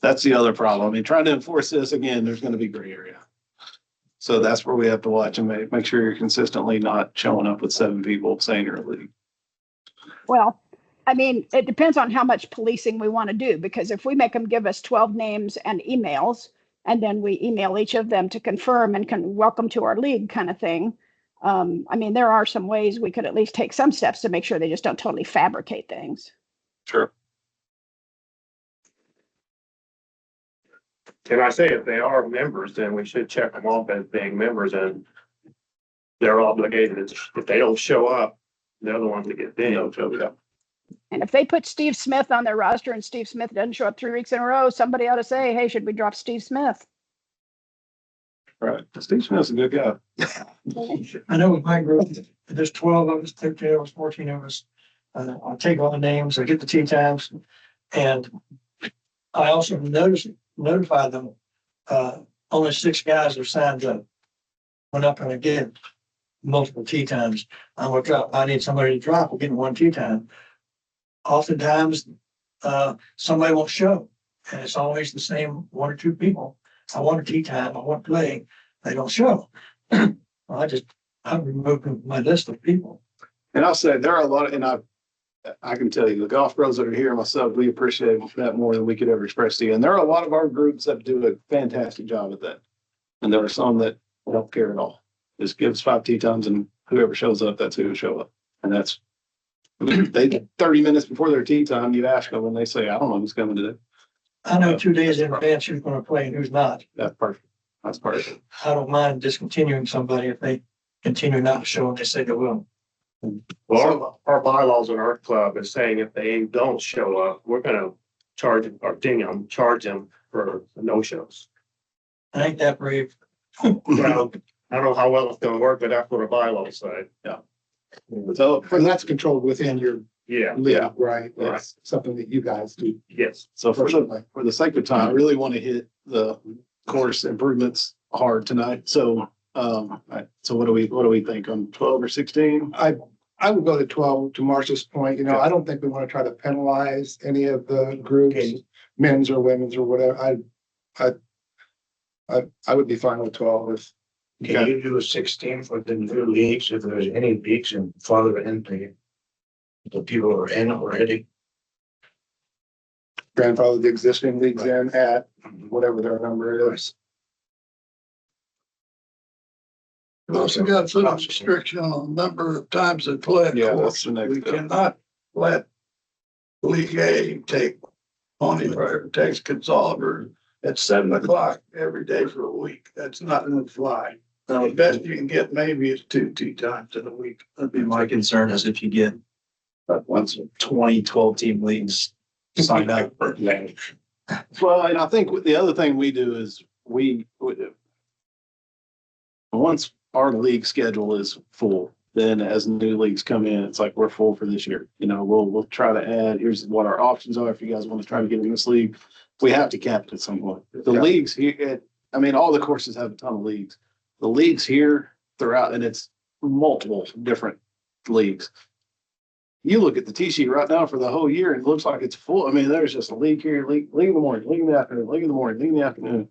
That's the other problem. I mean, trying to enforce this, again, there's gonna be gray area. So that's where we have to watch and make sure you're consistently not showing up with 7 people saying you're a league. Well, I mean, it depends on how much policing we want to do, because if we make them give us 12 names and emails, and then we email each of them to confirm and can welcome to our league kind of thing. I mean, there are some ways we could at least take some steps to make sure they just don't totally fabricate things. Sure. Can I say if they are members, then we should check them off as being members and they're obligated. If they don't show up, they're the ones that get dinged. And if they put Steve Smith on their roster and Steve Smith doesn't show up 3 weeks in a row, somebody ought to say, hey, should we drop Steve Smith? Right. Steve Smith's a good guy. I know with my group, there's 12 of us, 13 of us, 14 of us. I'll take all the names, I get the tee times, and I also notify them, only 6 guys are signed up. We're not gonna get multiple tee times. I'm gonna drop, I need somebody to drop, we're getting 1 tee time. Oftentimes, somebody won't show, and it's always the same 1 or 2 people. I want a tee time, I want to play, they don't show. Well, I'm removing my list of people. And I'll say there are a lot of, and I can tell you, the golf pros that are here, myself, we appreciate that more than we could ever express to you. And there are a lot of our groups that do a fantastic job at that. And there are some that don't care at all. Just gives 5 tee times and whoever shows up, that's who will show up. And that's, they 30 minutes before their tee time, you ask them and they say, I don't know who's coming today. I know 2 days in advance who's gonna play and who's not. That's perfect. That's perfect. I don't mind discontinuing somebody if they continue not to show and they say they will. Well, our bylaws in our club is saying if they don't show up, we're gonna charge them or charge them for no shows. I ain't that brave. Well, I don't know how well it's gonna work, but that's what our bylaws say. So, And that's controlled within your Yeah, league, right? That's something that you guys do. yes. so for the sake of time, I really want to hit the course improvements hard tonight. So, so what do we think on 12 or 16? I would go to 12, to Marcia's point. You know, I don't think we want to try to penalize any of the groups, men's or women's or whatever. I would be fine with 12 if. Can you do a 16 for the new leagues, if there's any leagues and follow in the people who are in already? Grandfather the existing leagues in at whatever their number is. We've also got to put a restriction on the number of times they play. Yeah, that's the next We step. cannot let League A take Pony River, takes Consolver at 7 o'clock every day for a week. That's not gonna fly. Now, the best you can get maybe is 2 tee times in a week. That'd be my concern is if you get once 20, 12 team leagues signed up. Well, and I think the other thing we do is once our league schedule is full, then as new leagues come in, it's like we're full for this year. You know, we'll try to add, here's what our options are. If you guys want to try to get in this league, we have to cap it at some point. The leagues here, I mean, all the courses have a ton of leagues. The leagues here throughout, and it's multiple different leagues. You look at the tee sheet right now for the whole year, and it looks like it's full. I mean, there's just a league here, league in the morning, league in the afternoon, league in the morning, league in the afternoon.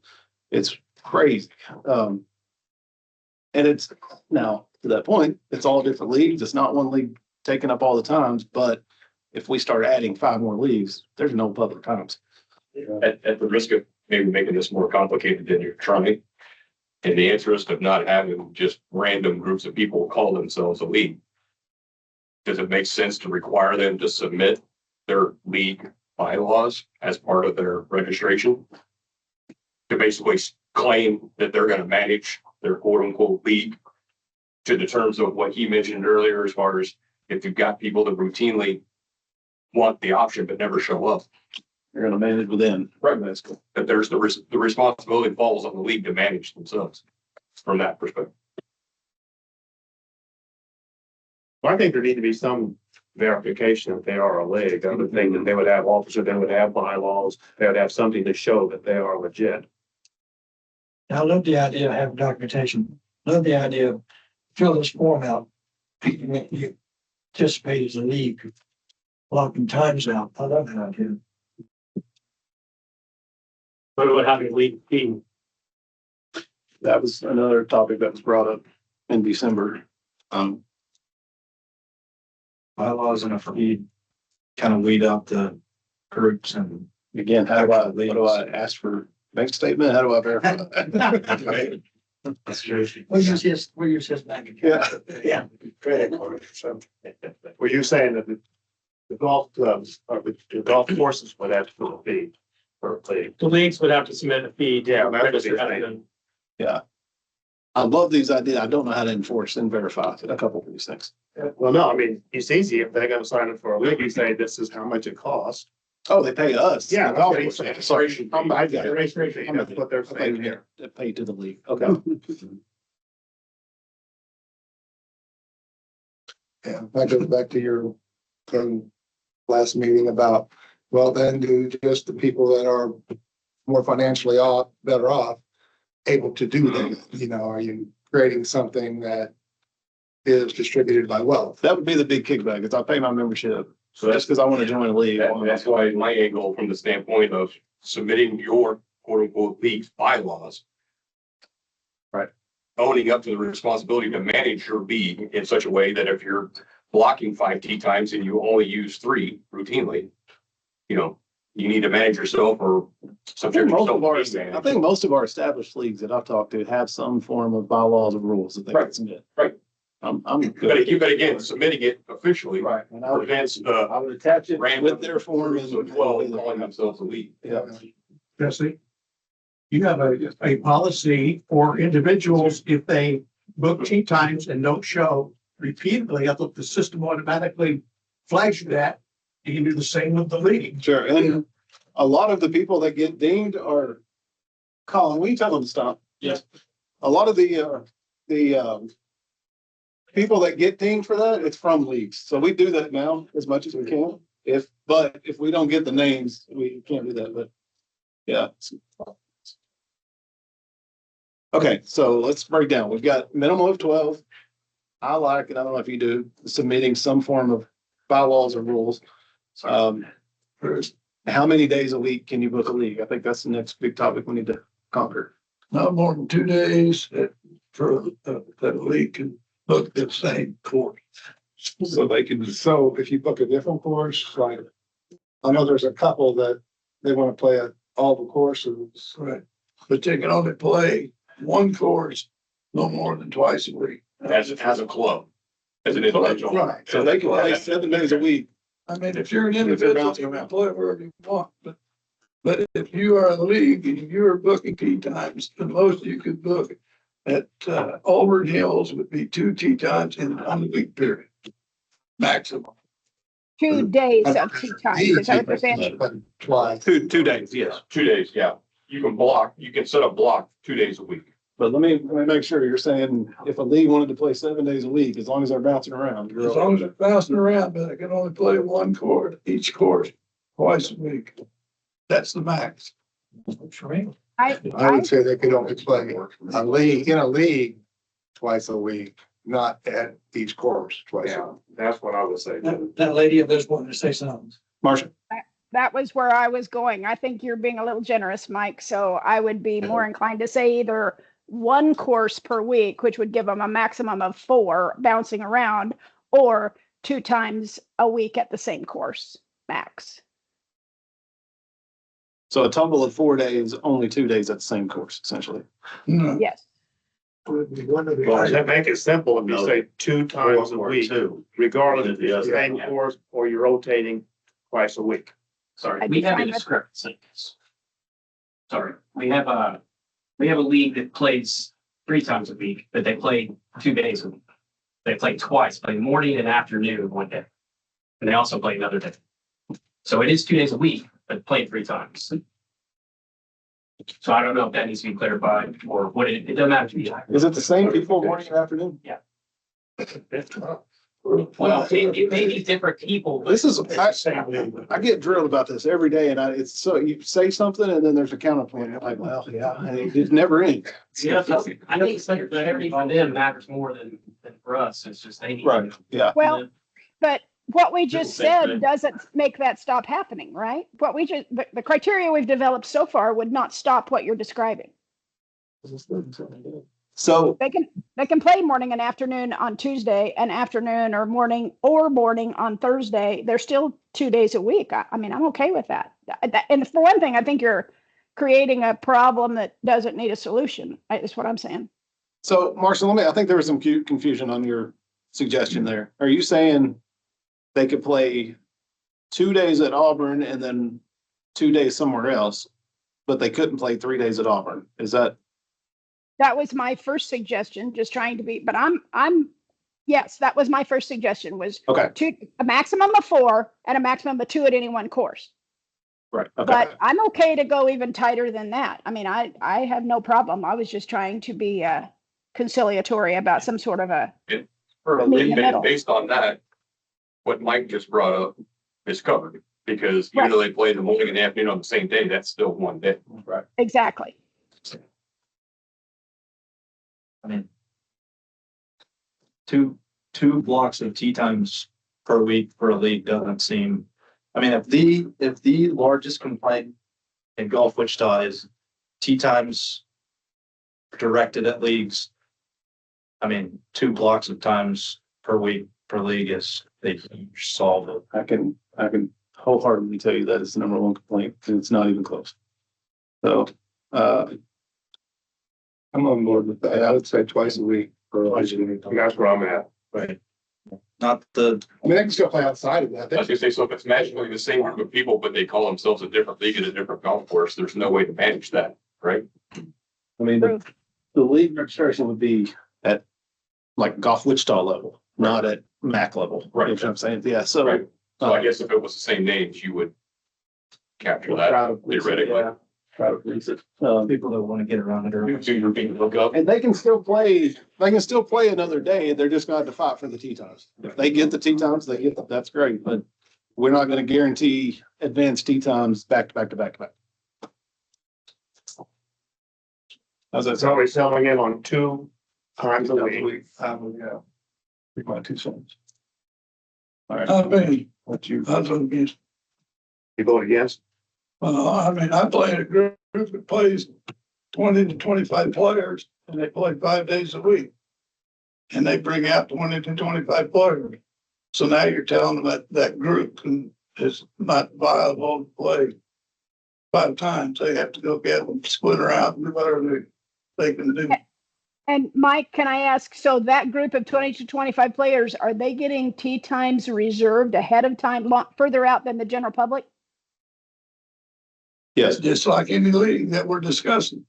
It's crazy. And it's now to that point, it's all different leagues. It's not one league taking up all the times, but if we start adding 5 more leagues, there's no public times. At the risk of maybe making this more complicated than you're trying, in the interest of not having just random groups of people call themselves a league, does it make sense to require them to submit their league bylaws as part of their registration? To basically claim that they're going to manage their quote unquote league to the terms of what he mentioned earlier, as far as if you've got people that routinely want the option but never show up. You're going to manage within. Right, that's cool. But there's the responsibility falls on the league to manage themselves from that perspective. Well, I think there need to be some verification that they are a league. I would think that they would have officers, they would have bylaws, they would have something to show that they are legit. I love the idea of having documentation. Love the idea of fill this form out. You participate as a league, locking times out. I love that idea. But what happened, league team? That was another topic that was brought up in December. Bylaws and if we kind of weed out the groups and. Again, what do I ask for bank statement? How do I verify that? That's true. We'll use his bank account. Yeah. Credit card, so. Were you saying that the golf clubs or the golf courses would have to fill a fee for a league? The leagues would have to submit a fee. to Yeah, that's what register you're as saying. a- I love these ideas. I don't know how to enforce and verify a couple of these things. Well, no, I mean, it's easy if they're gonna sign up for a league, you say this is how much it costs. Oh, they pay us. Yeah, The golf okay, course. so- Sorry. I got it. Registration fee, that's what they're I thought saying you here. meant they pay to the league. Okay. Yeah, that goes back to your last meeting about, well, then do just the people that are more financially better off, able to do that, you know, are you creating something that is distributed by wealth? That would be the big kickback is I pay my membership So just that's, because I want to join a league. that's why my angle from the standpoint of submitting your quote unquote league's bylaws. Right. Owning up to the responsibility to manage your league in such a way that if you're blocking 5 tee times and you only use 3 routinely, you know, you need to manage yourself or I subject think most yourself of to our, fee management. I think most of our established leagues that I've talked to have some form of bylaws or rules that they can Right. submit. Right. I'm But good. again, submitting it officially Right. And I would, prevents I would attach it random with their form groups of 12 calling themselves a league. Yeah. Jesse, you have a policy for individuals if they book tee times and don't show repeatedly. I thought the system automatically flags you that. You can do the same with the league. Sure. And a lot of the people that get dinged are, Colin, will you tell them to stop? Yes. A lot of the people that get dinged for that, it's from leagues. So we do that now as much as we can. But if we don't get the names, we can't do that, but yeah. Okay, so let's break down. We've got minimum of 12. I like, and I don't know if you do, submitting some form of bylaws or rules. First, how many days a week can you book a league? I think that's the next big topic we need to conquer. Not more than 2 days for that a league can book the same course. So they can, So if you book a different course, like, I know there's a couple that they want to play at all the courses. Right. But they can only play one course no more than twice a week. As a club, as an individual. Right. so they can play 7 days a week. I mean, if you're an they're individual, bouncing you can around. play wherever you want, but if you are a league and you're booking tee times, the most you could book at Auburn Hills would be 2 tee times in 1 week period. Maximum. 2 days of tee time. Is that what they're saying? But twice. 2 days, yes, 2 days, yeah. You can set a block 2 days a week. But let me make sure you're saying if a league wanted to play 7 days a week, as long as they're bouncing around. you're As long as they're bouncing around, but they can only play one course, each course, twice a week. That's the max. I would say they could only play in a league twice a week, not at each course twice a Yeah, week. that's what I would say. That lady up there's wanting to say something. Marcia, That was where I was going. I think you're being a little generous, Mike. So I would be more inclined to say either one course per week, which would give them a maximum of 4 bouncing around, or 2 times a week at the same course max. so a total of 4 days, only 2 days at the same course, essentially. No. Yes. Well, to make it simple, if you say 2 times a Or week, 2. regardless if Yeah. it's the same course or you're rotating twice a week. Sorry, I'd we be have a fine with- discrepancy. Sorry, we have a league that plays 3 times a week, but they play 2 days a week. They play twice, play morning and afternoon 1 day. And they also play another day. So it is 2 days a week, but played 3 times. So I don't know if that needs to be clarified or what it doesn't matter to me. Is it the same people morning and afternoon? Well, Well, it may be different people, but This is, It's the same league. I get drilled about this every day and it's so, you say something and then there's a counterpoint. You're like, well, yeah, and it never ends. yeah, I think secretary for them matters more than for us. It's just they need. Right, yeah. Well, but what we just People think said that- doesn't make that stop happening, right? What we just, the criteria we've developed so far would not stop what you're describing. So, They can play morning and afternoon on Tuesday and afternoon or morning on Thursday. They're still 2 days a week. I mean, I'm okay with that. And for one thing, I think you're creating a problem that doesn't need a solution. Is what I'm saying. so Marshall, I think there was some confusion on your suggestion there. Are you saying they could play 2 days at Auburn and then 2 days somewhere else, but they couldn't play 3 days at Auburn? Is that? That was my first suggestion, just trying to be, but yes, that was my first suggestion was Okay, a maximum of 4 and a maximum of 2 at any one course. right, okay. But I'm okay to go even tighter than that. I mean, I have no problem. I was just trying to be conciliatory about some sort of a For meet in the middle. based on that, what Mike just brought up is covered, because even though they play the morning and afternoon on the same day, that's still one day. Right. Exactly. I mean, two blocks of tee times per week for a league doesn't seem, I mean, if the largest complaint in Golf Wichita is tee times directed at leagues, I mean, 2 blocks of times per week per league is, they solve it. I can wholeheartedly tell you that is the number one complaint, and it's not even close. So, I'm on board with that. I would say twice a week. That's where I'm at. Right. Not the, I mean, they can still play outside of that. I was gonna say, so if it's magically the same group of people, but they call themselves a different league at a different golf course, there's no way to manage that, right? I mean, the league registration would be at like Golf Wichita level, not at MAC level. Right. You know what I'm saying? Yeah, so. Right. So I guess if it was the same names, you would capture that theoretically. Try to please it. people that want to get around it or. You're being looked up. And they can still play another day. They're just gonna have to fight for the tee times. If they get the tee times, they get them. That's great, but we're not gonna guarantee advanced tee times back to back to back to back. How's that It's sound? always selling in on 2 times a week. Yeah. Be my 2 cents. All right. I mean, What you? I was against, You vote against? I mean, I play in a group that plays 20 to 25 players and they play 5 days a week. And they bring out 20 to 25 players. So now you're telling them that group is not viable to play 5 times. They have to go get them, split her out and do whatever they can do. And Mike, can I ask, so that group of 20 to 25 players, are they getting tee times reserved ahead of time, further out than the general public? Yes. Just like any league that we're discussing.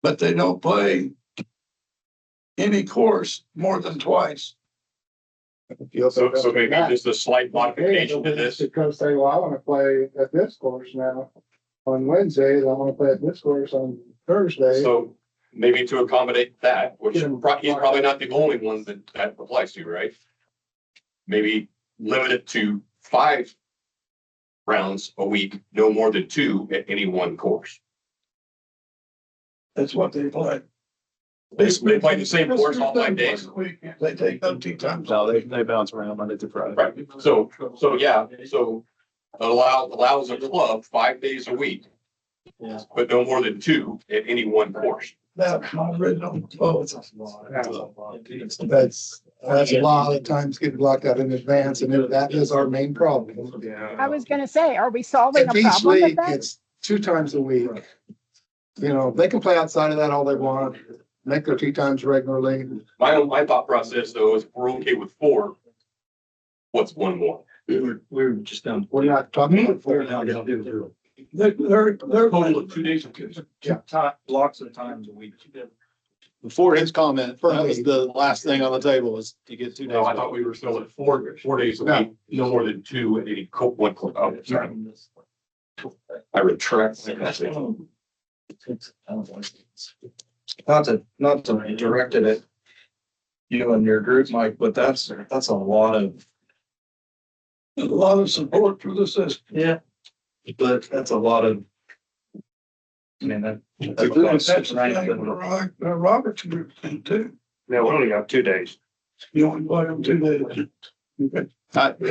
But they don't play any course more than twice. So maybe just a slight modification to this. Because say, well, I want to play at this course now on Wednesdays. I want to play at this course on Thursday. So maybe to accommodate that, which he's probably not the only one that applies to, right? Maybe limit it to 5 rounds a week, no more than 2 at any one course. That's what they play. They play the same course all 5 days. They take no tee times. No, they bounce around Monday through Friday. Right, so yeah, so allows a club 5 days a week. Yeah. But no more than 2 at any one course. That's my original vote. That's a lot of times getting blocked out in advance, and that is our main problem. I was gonna say, are we solving If a each problem with league that? gets 2 times a week, you know, they can play outside of that all they want, make their tee times regularly. My thought process though is if we're okay with 4, what's one more? We were just down. We're not talking about We're 4 down now. to They're Total of 2 days. blocks of times a week. Before his comment, that was the last thing on the table was to get 2 days. No, I thought we were still at 4 days a week, no more than 2 at any one club. Oh, sorry. I retract. Not to direct it at you and your group, Mike, but that's a lot of, A lot of support for the system. yeah. But that's a lot of. I mean, that's a lot of That's the strength thing and- with Robert's group thing too. Yeah, we only got 2 days. You only play them 2 days. Okay.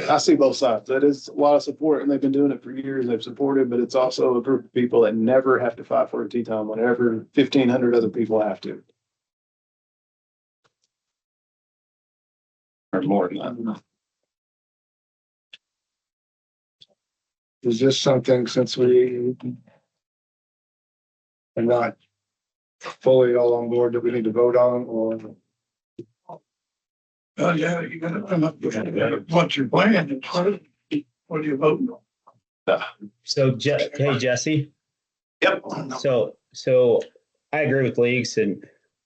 I see both sides. That is a lot of support and they've been doing it for years. They've supported, but it's also a group of people that never have to fight for a tee time whenever 1,500 other people have to. Or more than that. Is this something, since we are not fully all on board, that we need to vote on, or? Oh, yeah, you're gonna come up with what your plan is. What are you voting on? So, hey, Jesse. Yep. So I agree with leagues and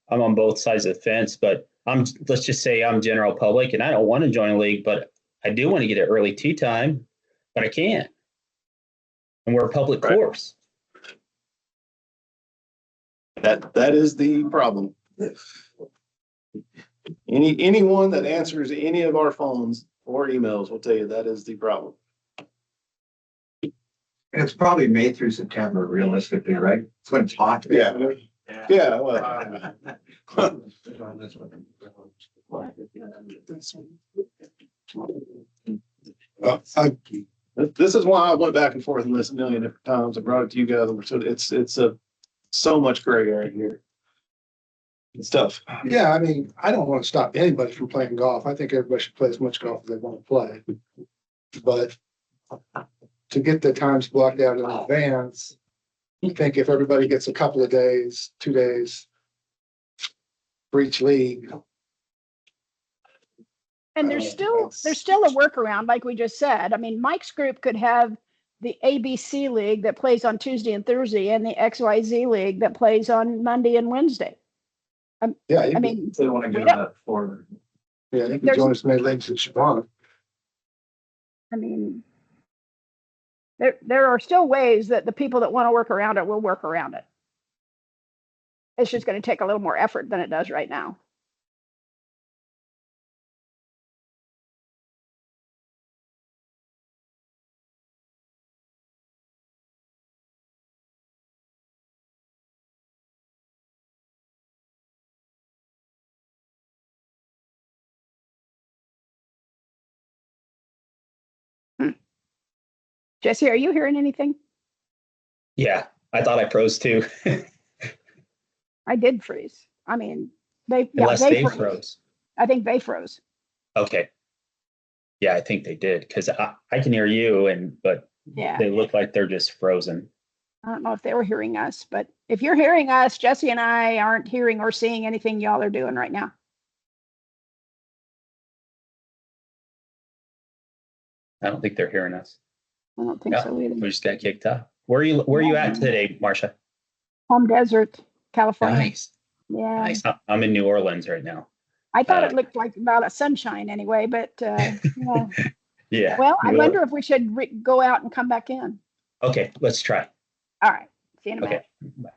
I'm on both sides of the fence, but let's just say I'm general public and I don't want to join a league, but I do want to get an early tee time, but I can't. And we're a public Right. course. That is the problem. Anyone that answers any of our phones or emails will tell you that is the problem. And it's probably May through September realistically, right? It's when it's hot. Yeah. Yeah, well, this is why I went back and forth on this a million different times. I brought it to you guys. So it's so much gray area here. It's tough. Yeah, I mean, I don't want to stop anybody from playing golf. I think everybody should play as much golf as they want to play. But to get the times blocked out in advance, I think if everybody gets a couple of days, 2 days for each league. And there's still a workaround, like we just said. I mean, Mike's group could have the ABC League that plays on Tuesday and Thursday and the XYZ League that plays on Monday and Wednesday. Yeah, I mean, They want to we get don't- that forward. yeah, you can there's- join as many leagues as you want. I mean, there are still ways that the people that want to work around it will work around it. It's just going to take a little more effort than it does right now. Jesse, are you hearing anything? Yeah, I thought I froze too. I did freeze. I mean, they Unless they they froze. froze. I think they froze. Okay. Yeah, I think they did because I can hear you but Yeah. they look like they're just frozen. I don't know if they were hearing us, but if you're hearing us, Jesse and I aren't hearing or seeing anything y'all are doing right now. I don't think they're hearing us. I don't think Yeah, so either. we just got kicked out. Where are you at today, Marcia? Home Desert, California. Nice. Yeah. Nice. I'm in New Orleans right now. I thought it looked like about a sunshine anyway, but yeah. Yeah. Well, I New wonder if we should go out and come back in. Okay, let's try. All right. See you in a minute. Okay. Bye.